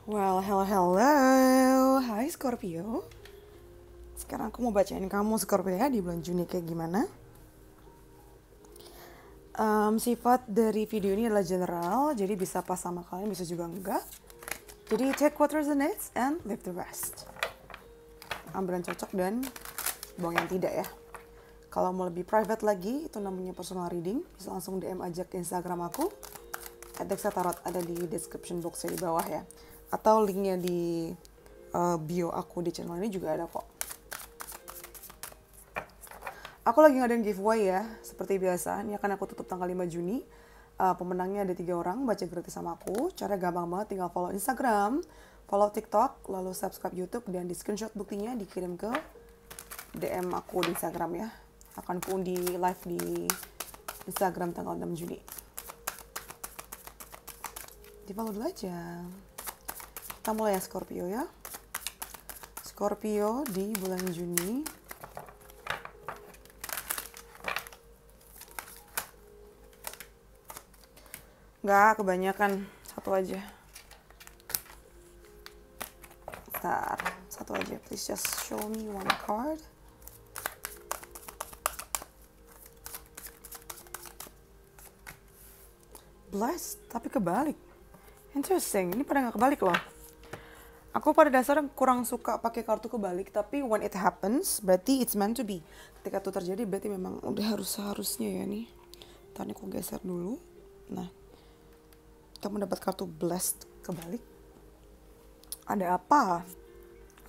Well, hello. Hai Scorpio. Sekarang aku mau bacain kamu Scorpio ya di bulan Juni kayak gimana. Sifat dari video ini adalah general, jadi bisa pas sama kalian, bisa juga enggak. Jadi take what resonates and leave the rest. Ambil yang cocok dan buang yang tidak ya. Kalau mau lebih private lagi, itu namanya personal reading. Bisa langsung DM aja ke Instagram aku. @dexa tarot ada di description box di bawah ya. Atau linknya di bio aku di channel ini juga ada kok. Aku lagi ngadain giveaway ya, seperti biasa. Ini akan aku tutup tanggal 5 Juni. Pemenangnya ada 3 orang, baca gratis sama aku. Cara gampang banget, tinggal follow Instagram, follow TikTok, lalu subscribe YouTube, dan di screenshot buktinya dikirim ke DM aku di Instagram ya. Akan kuundi live di Instagram tanggal 6 Juni. Di follow dulu aja. Kita mulai ya Scorpio ya. Scorpio di bulan Juni. Nggak, kebanyakan. Satu aja. Bentar, satu aja. Please just show me one card. Blessed, tapi kebalik. Interesting, ini pada nggak kebalik loh. Aku pada dasarnya kurang suka pakai kartu kebalik, tapi when it happens, berarti it's meant to be. Ketika itu terjadi, berarti memang udah harusnya ya nih. Ntar nih aku geser dulu. Nah, kamu dapat kartu blessed kebalik. Ada apa?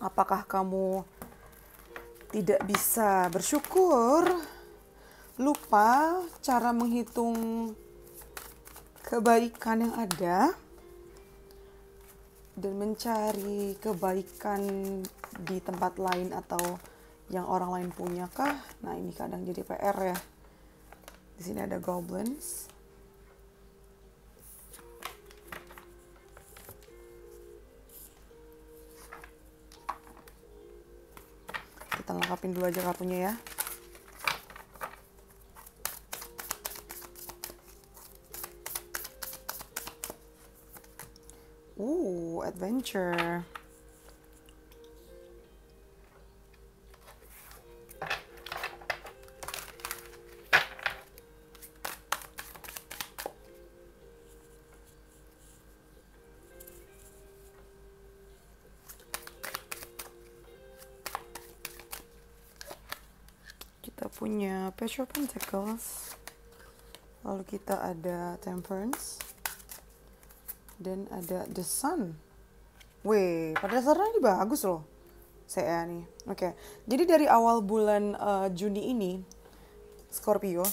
Apakah kamu tidak bisa bersyukur? Lupa cara menghitung kebaikan yang ada? Dan mencari kebaikan di tempat lain atau yang orang lain punya kah? Nah, ini kadang jadi PR ya. Di sini ada goblins. Kita lengkapin dulu aja kartunya ya. Adventure. Kita punya Page of Pentacles. Lalu kita ada Temperance. Dan ada The Sun. Wih, pada dasarnya ini bagus loh. Saya nih. Oke. Jadi dari awal bulan Juni ini, Scorpio.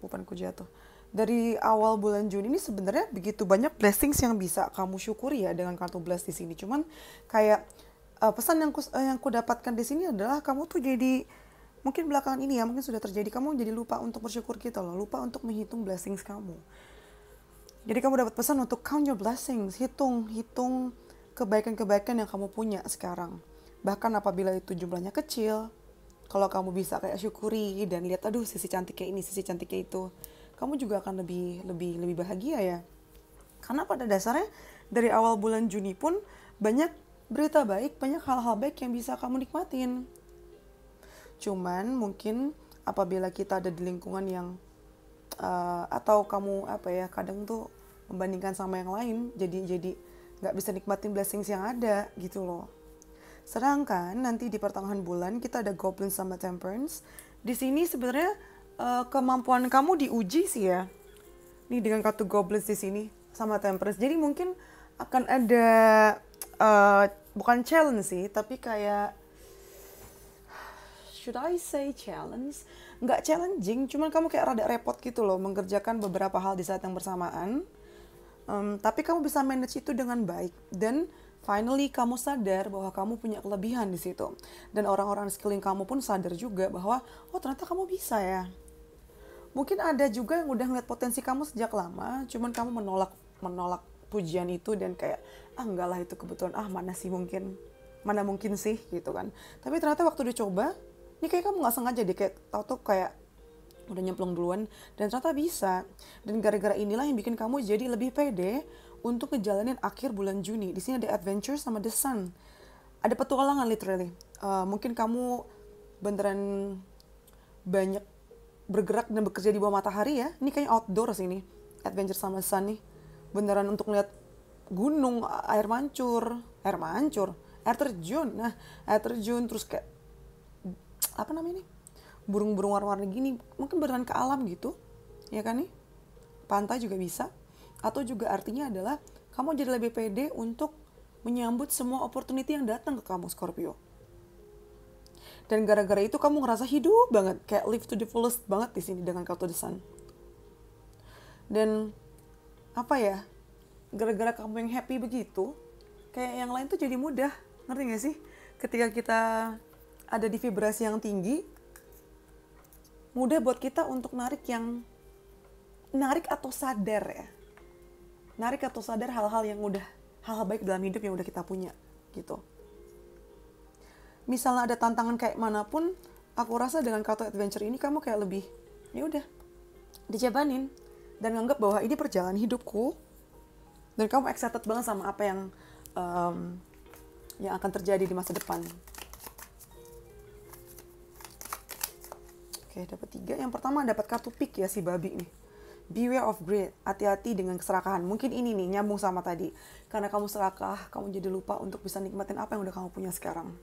Bukanku jatuh. Dari awal bulan Juni ini sebenarnya begitu banyak blessings yang bisa kamu syukuri ya dengan kartu bless di sini. Cuman kayak pesan yang ku dapatkan di sini adalah kamu tuh jadi mungkin belakangan ini ya, mungkin sudah terjadi, kamu jadi lupa untuk bersyukur gitu loh. Lupa untuk menghitung blessings kamu. Jadi kamu dapat pesan untuk count your blessings, hitung kebaikan-kebaikan yang kamu punya sekarang. Bahkan apabila itu jumlahnya kecil, kalau kamu bisa kayak syukuri dan lihat, aduh sisi cantiknya ini, sisi cantiknya itu, kamu juga akan lebih bahagia ya. Karena pada dasarnya dari awal bulan Juni pun banyak berita baik, banyak hal-hal baik yang bisa kamu nikmatin. Cuman mungkin apabila kita ada di lingkungan yang atau kamu kadang tuh membandingkan sama yang lain, jadi nggak bisa nikmatin blessings yang ada gitu loh. Sedangkan nanti di pertengahan bulan kita ada Goblin sama Temperance. Di sini sebenarnya kemampuan kamu diuji sih ya. Nih dengan kartu Goblins di sini sama Temperance. Jadi mungkin akan ada bukan challenge sih, tapi kayak should I say challenge? Nggak challenging, cuman kamu kayak rada repot gitu loh mengerjakan beberapa hal di saat yang bersamaan. Tapi kamu bisa manage itu dengan baik. Dan finally kamu sadar bahwa kamu punya kelebihan di situ. Dan orang-orang sekeliling kamu pun sadar juga bahwa, oh ternyata kamu bisa ya. Mungkin ada juga yang udah ngeliat potensi kamu sejak lama, cuman kamu menolak pujian itu dan kayak, enggak lah itu kebetulan, mana mungkin sih gitu kan. Tapi ternyata waktu dicoba, ini kayak kamu gak sengaja deh, kayak tau kayak udah nyemplung duluan dan ternyata bisa. Dan gara-gara inilah yang bikin kamu jadi lebih pede untuk ngejalanin akhir bulan Juni. Di sini ada adventure sama the sun. Ada petualangan literally. Mungkin kamu beneran banyak bergerak dan bekerja di bawah matahari ya. Ini kayaknya outdoor sini. Adventure sama sun nih. Beneran untuk lihat gunung, air terjun. Nah, air terjun terus kayak apa namanya nih? Burung-burung warna-warni gini. Mungkin beneran ke alam gitu. Ya kan nih? Pantai juga bisa. Atau juga artinya adalah kamu jadi lebih pede untuk menyambut semua opportunity yang datang ke kamu, Scorpio. Dan gara-gara itu kamu ngerasa hidup banget, kayak live to the fullest banget di sini dengan kartu the sun. Dan apa ya? Gara-gara kamu yang happy begitu, kayak yang lain tuh jadi mudah. Ngerti gak sih? Ketika kita ada di vibrasi yang tinggi, mudah buat kita untuk narik atau sadar ya. Narik atau sadar hal-hal baik dalam hidup yang udah kita punya gitu. Misalnya ada tantangan kayak manapun, aku rasa dengan kartu adventure ini kamu kayak lebih ya udah dijabanin dan nganggap bahwa ini perjalanan hidupku dan kamu excited banget sama apa yang akan terjadi di masa depan. Oke, dapat 3. Yang pertama dapat kartu pick ya si babi nih. Beware of greed, hati-hati dengan keserakahan. Mungkin ini nih nyambung sama tadi. Karena kamu serakah, kamu jadi lupa untuk bisa nikmatin apa yang udah kamu punya sekarang.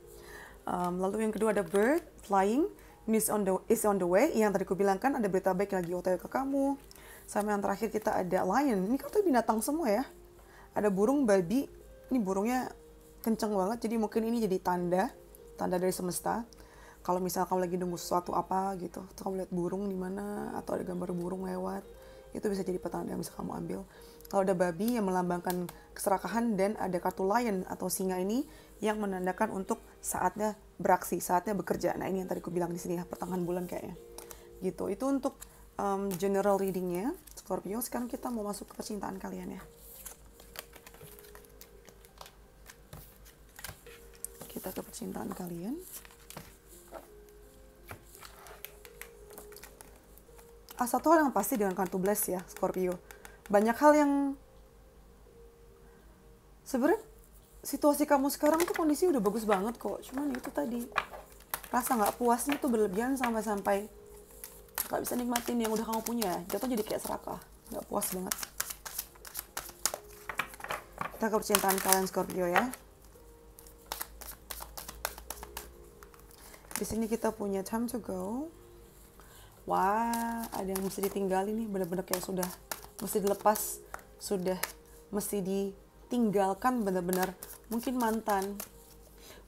Lalu yang kedua ada bird, flying, news is on the way. Yang tadi aku bilang kan ada berita baik lagi OTW ke kamu. Sama yang terakhir kita ada lion. Ini kartu binatang semua ya. Ada burung, babi. Ini burungnya kenceng banget. Jadi mungkin ini jadi tanda dari semesta. Kalau misalnya kamu lagi nunggu sesuatu apa gitu, atau kamu lihat burung di mana, atau ada gambar burung lewat, itu bisa jadi petanda yang bisa kamu ambil. Kalau ada babi yang melambangkan keserakahan dan ada kartu lion atau singa ini yang menandakan untuk saatnya beraksi, saatnya bekerja. Nah ini yang tadi aku bilang di sini ya, pertengahan bulan kayaknya. Gitu. Itu untuk general readingnya, Scorpio. Sekarang kita mau masuk ke percintaan kalian ya. Kita ke percintaan kalian. Satu hal yang pasti dengan kartu bless ya, Scorpio. Banyak hal yang sebenarnya situasi kamu sekarang tuh kondisi udah bagus banget kok. Cuman itu tadi rasa nggak puasnya tuh berlebihan sampai nggak bisa nikmatin yang udah kamu punya. Jatuh jadi kayak serakah, nggak puas banget. Kita ke percintaan kalian Scorpio ya. Di sini kita punya time to go. Wah, ada yang mesti ditinggalin nih, bener-bener kayak sudah mesti dilepas, sudah mesti ditinggalkan bener-bener. Mungkin mantan,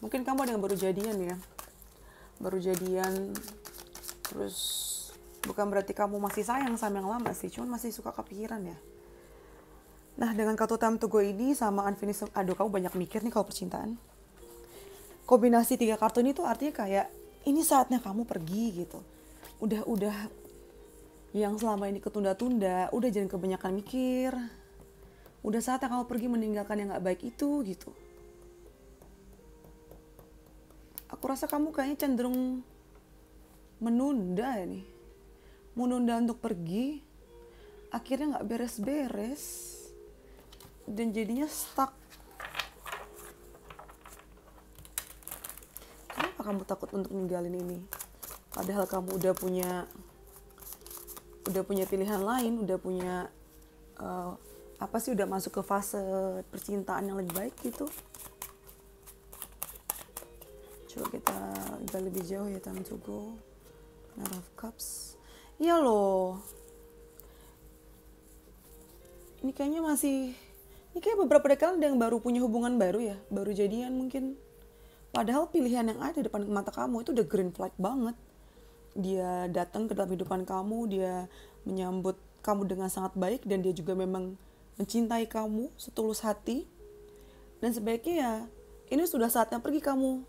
mungkin kamu ada yang baru jadian ya, baru jadian, terus bukan berarti kamu masih sayang sama yang lama sih, cuman masih suka kepikiran ya. Nah, dengan kartu time to go ini sama unfinished, aduh kamu banyak mikir nih kalau percintaan. Kombinasi 3 kartu ini tuh artinya kayak ini saatnya kamu pergi gitu. Udah yang selama ini ketunda-tunda, udah jangan kebanyakan mikir. Udah saatnya kamu pergi meninggalkan yang gak baik itu gitu. Aku rasa kamu kayaknya cenderung menunda ya nih. Menunda untuk pergi, akhirnya gak beres-beres. Dan jadinya stuck. Kenapa kamu takut untuk ninggalin ini? Padahal kamu udah punya pilihan lain, udah punya udah masuk ke fase percintaan yang lebih baik gitu. Coba kita lihat lebih jauh ya, time to go. Knight of Cups. Iya loh. Ini kayak beberapa dekade ada yang baru punya hubungan baru ya, baru jadian mungkin. Padahal pilihan yang ada di depan mata kamu itu udah green flag banget. Dia datang ke dalam kehidupan kamu, dia menyambut kamu dengan sangat baik, dan dia juga memang mencintai kamu setulus hati. Dan sebaiknya ya, ini sudah saatnya kamu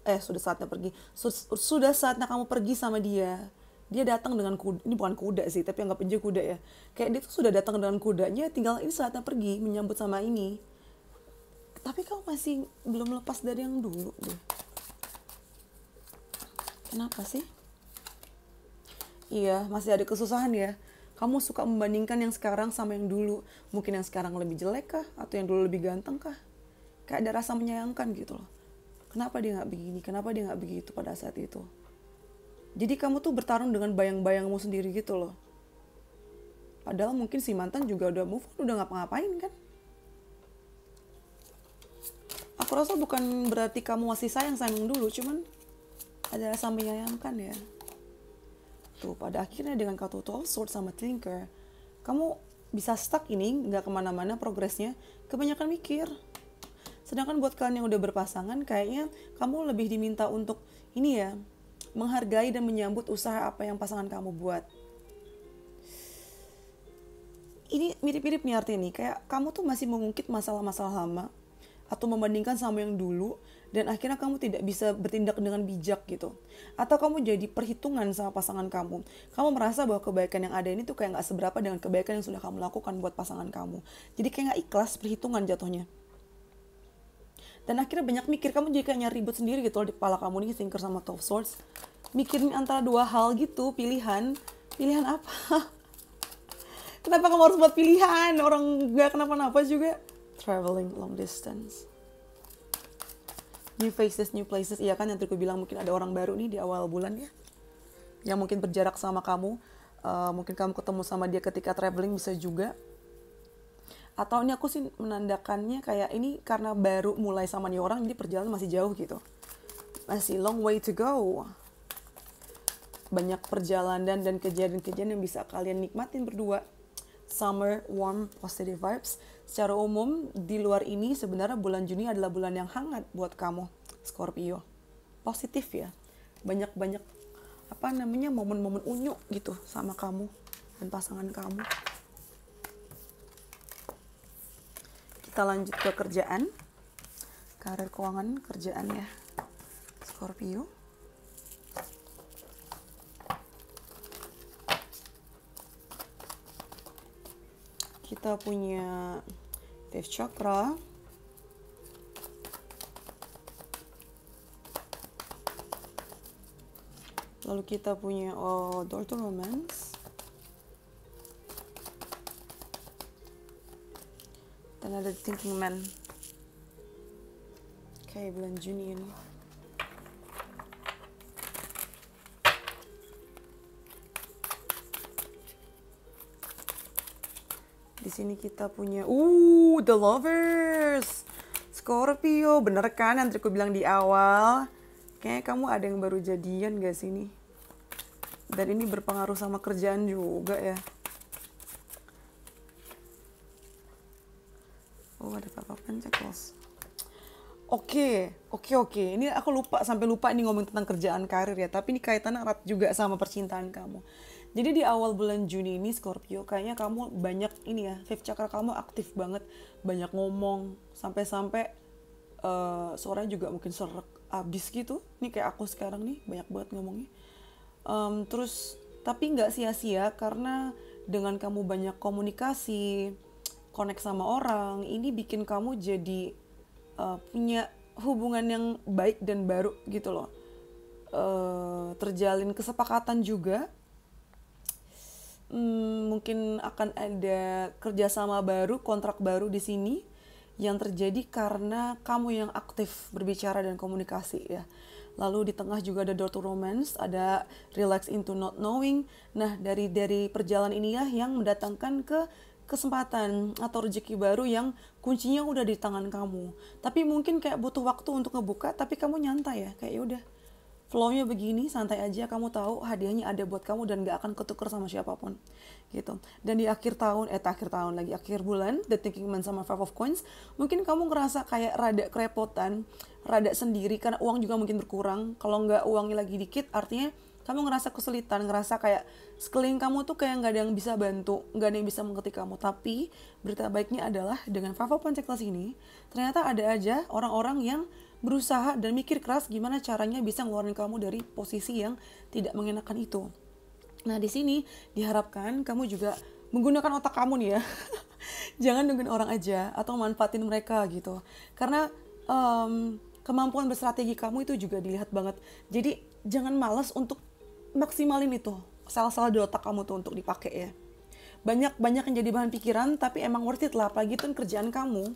pergi sama dia. Dia datang dengan kuda, ini bukan kuda sih, tapi anggap aja kuda ya. Kayak dia tuh sudah datang dengan kudanya, tinggal ini saatnya pergi, menyambut sama ini. Tapi kamu masih belum lepas dari yang dulu deh. Kenapa sih? Iya, masih ada kesusahan ya. Kamu suka membandingkan yang sekarang sama yang dulu. Mungkin yang sekarang lebih jelek kah? Atau yang dulu lebih ganteng kah? Kayak ada rasa menyayangkan gitu loh. Kenapa dia nggak begini? Kenapa dia nggak begitu pada saat itu? Jadi kamu tuh bertarung dengan bayang-bayangmu sendiri gitu loh. Padahal mungkin si mantan juga udah move on, udah ngapa-ngapain kan. Aku rasa bukan berarti kamu masih sayang dulu, cuman ada rasa menyayangkan ya. Tuh, pada akhirnya dengan kartu 12 Swords sama Thinker, kamu bisa stuck ini, nggak kemana-mana progresnya, kebanyakan mikir. Sedangkan buat kalian yang udah berpasangan, kayaknya kamu lebih diminta untuk ini ya, menghargai dan menyambut usaha apa yang pasangan kamu buat. Ini mirip-mirip nih artinya nih, kayak kamu tuh masih mengungkit masalah-masalah lama, atau membandingkan sama yang dulu, dan akhirnya kamu tidak bisa bertindak dengan bijak gitu. Atau kamu jadi perhitungan sama pasangan kamu. Kamu merasa bahwa kebaikan yang ada ini tuh kayak gak seberapa dengan kebaikan yang sudah kamu lakukan buat pasangan kamu. Jadi kayak gak ikhlas, perhitungan jatuhnya. Dan akhirnya banyak mikir, kamu jadi kayak nyari ribut sendiri gitu loh di kepala kamu nih, Thinker sama 12 Swords. Mikirin antara dua hal gitu, pilihan apa? Kenapa kamu harus buat pilihan? Orang gak kenapa-napa juga. Traveling long distance. New faces, new places. Iya kan yang tadi aku bilang mungkin ada orang baru nih di awal bulan ya. Yang mungkin berjarak sama kamu. Mungkin kamu ketemu sama dia ketika traveling bisa juga. Atau ini aku sih menandakannya kayak ini karena baru mulai sama nih orang, jadi perjalanan masih jauh gitu. Masih long way to go. Banyak perjalanan dan kejadian-kejadian yang bisa kalian nikmatin berdua. Summer, warm, positive vibes. Secara umum, di luar ini sebenarnya bulan Juni adalah bulan yang hangat buat kamu, Scorpio. Positif ya. Banyak-banyak momen-momen unyu gitu sama kamu dan pasangan kamu. Kita lanjut ke kerjaan. Karir, keuangan, kerjaan ya, Scorpio. Kita punya Fifth Chakra. Lalu kita punya Door to Romance. Dan ada Thinking Man. Oke, bulan Juni ini. Di sini kita punya The Lovers. Scorpio, bener kan yang aku bilang di awal? Kayaknya kamu ada yang baru jadian gak sih nih? Dan ini berpengaruh sama kerjaan juga ya. Ada Papa Pentacles. Oke. Ini aku sampai lupa nih ngomong tentang kerjaan, karir ya. Tapi ini kaitannya erat juga sama percintaan kamu. Jadi di awal bulan Juni ini Scorpio, kayaknya kamu banyak ini ya, fifth chakra kamu aktif banget, banyak ngomong, sampai-sampai suaranya juga mungkin serak abis gitu. Ini kayak aku sekarang nih, banyak banget ngomongnya. Terus tapi nggak sia-sia karena dengan kamu banyak komunikasi, connect sama orang, ini bikin kamu jadi punya hubungan yang baik dan baru gitu loh. Terjalin kesepakatan juga. Mungkin akan ada kerjasama baru, kontrak baru di sini yang terjadi karena kamu yang aktif berbicara dan komunikasi ya. Lalu di tengah juga ada Door to Romance, ada Relax into Not Knowing. Nah dari perjalanan ini ya yang mendatangkan kesempatan atau rezeki baru yang kuncinya udah di tangan kamu. Tapi mungkin kayak butuh waktu untuk ngebuka, tapi kamu nyantai ya, kayak yaudah. Flow-nya begini, santai aja, kamu tahu hadiahnya ada buat kamu dan gak akan ketukar sama siapapun gitu. Dan di akhir bulan, The Thinking Man sama Five of Coins, mungkin kamu ngerasa kayak rada kerepotan, rada sendiri karena uang juga mungkin berkurang. Kalau nggak uangnya lagi dikit, artinya kamu ngerasa kesulitan, ngerasa kayak sekeliling kamu tuh kayak nggak ada yang bisa bantu, nggak ada yang bisa mengerti kamu. Tapi berita baiknya adalah dengan Five of Pentacles ini, ternyata ada aja orang-orang yang berusaha dan mikir keras gimana caranya bisa ngeluarin kamu dari posisi yang tidak mengenakan itu. Nah di sini diharapkan kamu juga menggunakan otak kamu nih ya. Jangan nungguin orang aja atau manfaatin mereka gitu. Karena kemampuan berstrategi kamu itu juga dilihat banget. Jadi jangan malas untuk maksimalin itu. Salah-salah di otak kamu tuh untuk dipakai ya. banyak yang jadi bahan pikiran, tapi emang worth it lah, apalagi itu kan kerjaan kamu.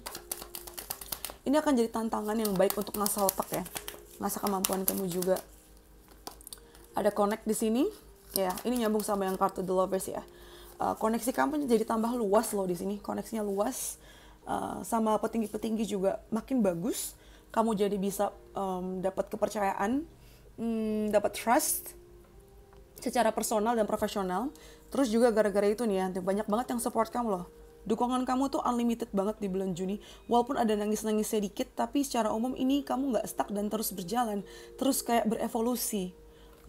Ini akan jadi tantangan yang baik untuk ngasah otak ya, ngasah kemampuan kamu juga. Ada connect di sini, ya ini nyambung sama yang kartu The Lovers ya. Koneksi kamu jadi tambah luas loh di sini, koneksinya luas, sama petinggi-petinggi juga makin bagus. Kamu jadi bisa dapat kepercayaan, dapat trust secara personal dan profesional. Terus juga gara-gara itu nih ya, banyak banget yang support kamu loh. Dukungan kamu tuh unlimited banget di bulan Juni. Walaupun ada nangis-nangis sedikit, tapi secara umum ini kamu gak stuck dan terus berjalan. Terus kayak berevolusi.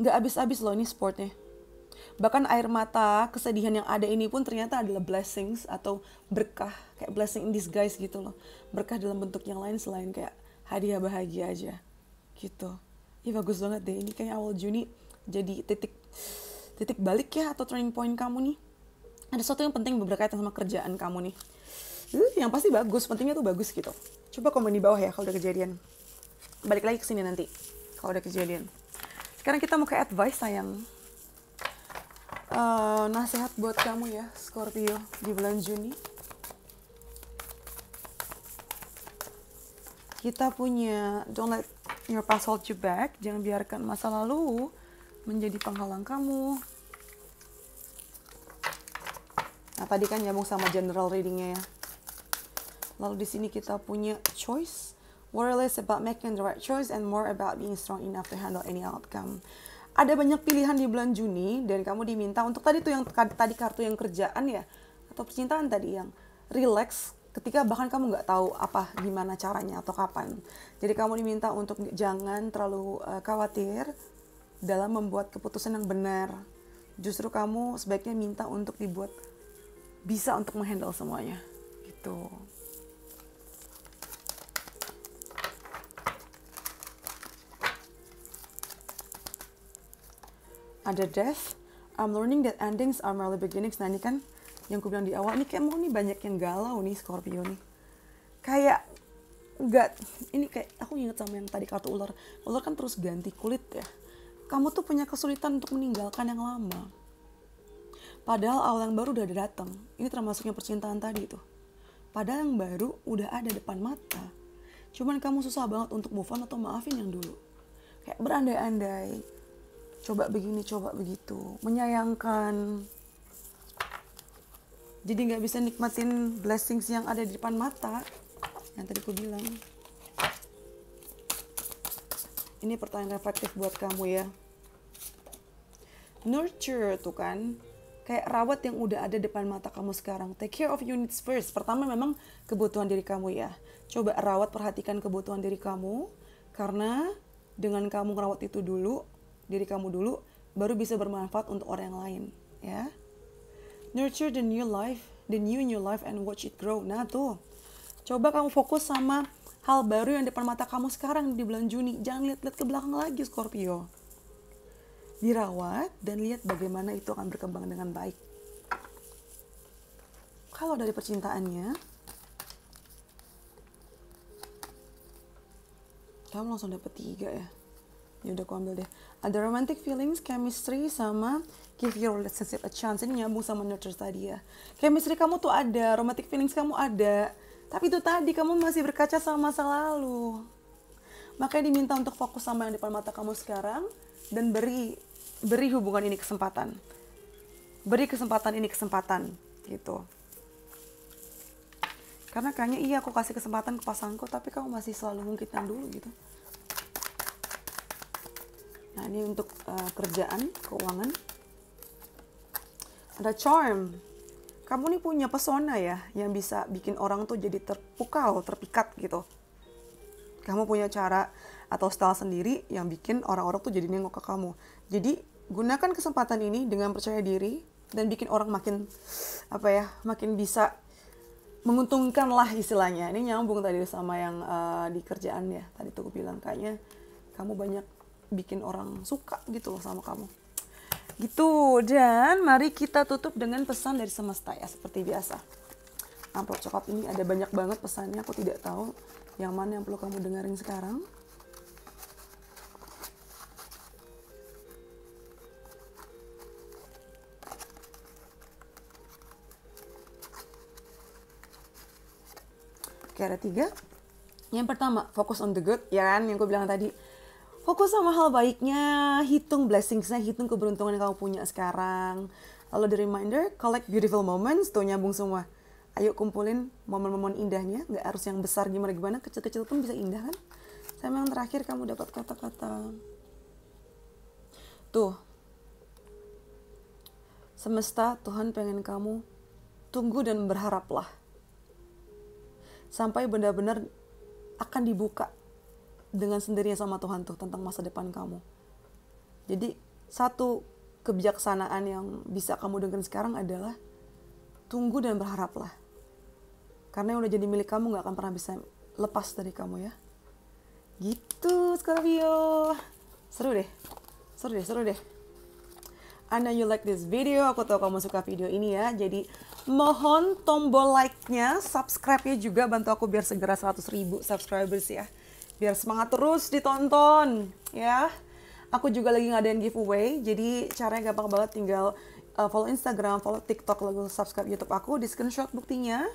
Gak habis-habis loh ini sportnya. Bahkan air mata, kesedihan yang ada ini pun ternyata adalah blessings atau berkah. Kayak blessing in disguise gitu loh. Berkah dalam bentuk yang lain selain kayak hadiah bahagia aja. Gitu. Ih bagus banget deh. Ini kayak awal Juni jadi titik balik ya atau turning point kamu nih. Ada sesuatu yang penting berkaitan sama kerjaan kamu nih. Yang pasti bagus, pentingnya tuh bagus gitu. Coba komen di bawah ya kalau udah kejadian. Balik lagi ke sini nanti kalau udah kejadian. Sekarang kita mau ke advice sayang. Nasihat buat kamu ya Scorpio di bulan Juni. Kita punya don't let your past hold you back. Jangan biarkan masa lalu menjadi penghalang kamu. Nah, tadi kan nyambung sama general readingnya ya. Lalu di sini kita punya choice. Worry less about making the right choice and more about being strong enough to handle any outcome. Ada banyak pilihan di bulan Juni dan kamu diminta untuk tadi tuh yang tadi kartu yang kerjaan ya atau percintaan tadi yang relax ketika bahkan kamu nggak tahu apa gimana caranya atau kapan. Jadi kamu diminta untuk jangan terlalu khawatir dalam membuat keputusan yang benar. Justru kamu sebaiknya minta untuk dibuat bisa untuk menghandle semuanya gitu. Ada death, I'm learning that endings are merely beginnings. Nah ini kan yang aku bilang di awal, ini kayak mau nih banyak yang galau nih Scorpio nih. Kayak enggak, ini kayak aku inget sama yang tadi kartu ular. Ular kan terus ganti kulit ya. Kamu tuh punya kesulitan untuk meninggalkan yang lama. Padahal awal yang baru udah ada datang. Ini termasuk yang percintaan tadi tuh. Padahal yang baru udah ada depan mata. Cuman kamu susah banget untuk move on atau maafin yang dulu. Kayak berandai-andai. Coba begini, coba begitu. Menyayangkan. Jadi gak bisa nikmatin blessings yang ada di depan mata. Yang tadi aku bilang. Ini pertanyaan reflektif buat kamu ya. Nurture tuh kan. Kayak rawat yang udah ada depan mata kamu sekarang. Take care of your needs first. Pertama memang kebutuhan diri kamu ya. Coba rawat, perhatikan kebutuhan diri kamu. Karena dengan kamu merawat itu dulu, diri kamu dulu, baru bisa bermanfaat untuk orang yang lain. Ya. Nurture the new life, the new in your life and watch it grow. Nah tuh, coba kamu fokus sama hal baru yang depan mata kamu sekarang di bulan Juni. Jangan lihat-lihat ke belakang lagi Scorpio. Dirawat dan lihat bagaimana itu akan berkembang dengan baik. Kalau dari percintaannya, kamu langsung dapet 3 ya. Ya udah aku ambil deh. Ada romantic feelings, chemistry, sama give your relationship a chance. Ini nyambung sama nurture tadi ya. Chemistry kamu tuh ada, romantic feelings kamu ada. Tapi itu tadi kamu masih berkaca sama masa lalu. Makanya diminta untuk fokus sama yang depan mata kamu sekarang dan beri hubungan ini kesempatan. Beri kesempatan ini kesempatan gitu. Karena kayaknya iya aku kasih kesempatan ke pasanganku tapi kamu masih selalu ngungkitin dulu gitu. Nah ini untuk kerjaan, keuangan. Ada charm. Kamu nih punya pesona ya yang bisa bikin orang tuh jadi terpukau, terpikat gitu. Kamu punya cara atau style sendiri yang bikin orang-orang tuh jadi nengok ke kamu. Jadi gunakan kesempatan ini dengan percaya diri dan bikin orang makin makin bisa menguntungkan lah istilahnya. Ini nyambung tadi sama yang di kerjaan ya. Tadi tuh aku bilang kayaknya kamu banyak bikin orang suka gitu loh sama kamu. Gitu, dan mari kita tutup dengan pesan dari semesta ya seperti biasa. Amplop coklat ini ada banyak banget pesannya, aku tidak tahu yang mana yang perlu kamu dengerin sekarang. Oke, ada 3. Yang pertama, fokus on the good, ya kan? Yang gue bilang tadi. Fokus sama hal baiknya, hitung blessingsnya, hitung keberuntungan yang kamu punya sekarang. Lalu the reminder, collect beautiful moments, tuh nyambung semua. Ayo kumpulin momen-momen indahnya, gak harus yang besar gimana-gimana, kecil-kecil pun bisa indah kan? Sama yang terakhir, kamu dapat kata-kata. Tuh, semesta, Tuhan pengen kamu tunggu dan berharaplah. Sampai benar-benar akan dibuka dengan sendirinya sama Tuhan tuh tentang masa depan kamu. Jadi satu kebijaksanaan yang bisa kamu dengar sekarang adalah tunggu dan berharaplah. Karena yang udah jadi milik kamu gak akan pernah bisa lepas dari kamu ya. Gitu Scorpio. Seru deh. I know you like this video. Aku tahu kamu suka video ini ya. Jadi mohon tombol like-nya, subscribe-nya juga, bantu aku biar segera 100.000 subscribers ya. Biar semangat terus ditonton ya. Aku juga lagi ngadain giveaway. Jadi caranya gampang banget, tinggal follow Instagram, follow TikTok, lalu subscribe YouTube aku, di screenshot buktinya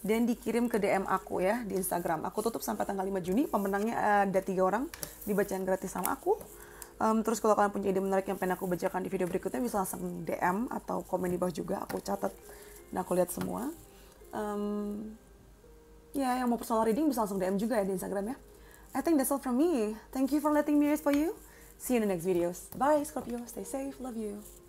dan dikirim ke DM aku ya di Instagram. Aku tutup sampai tanggal 5 Juni. Pemenangnya ada 3 orang, dibacain gratis sama aku. Terus kalau kalian punya ide menarik yang pengen aku bacakan di video berikutnya, bisa langsung DM atau komen di bawah juga. Aku catat dan aku lihat semua. Ya, yang mau personal reading bisa langsung DM juga ya di Instagram ya. I think that's all from me. Thank you for letting me read for you. See you in the next videos. Bye Scorpio. Stay safe. Love you.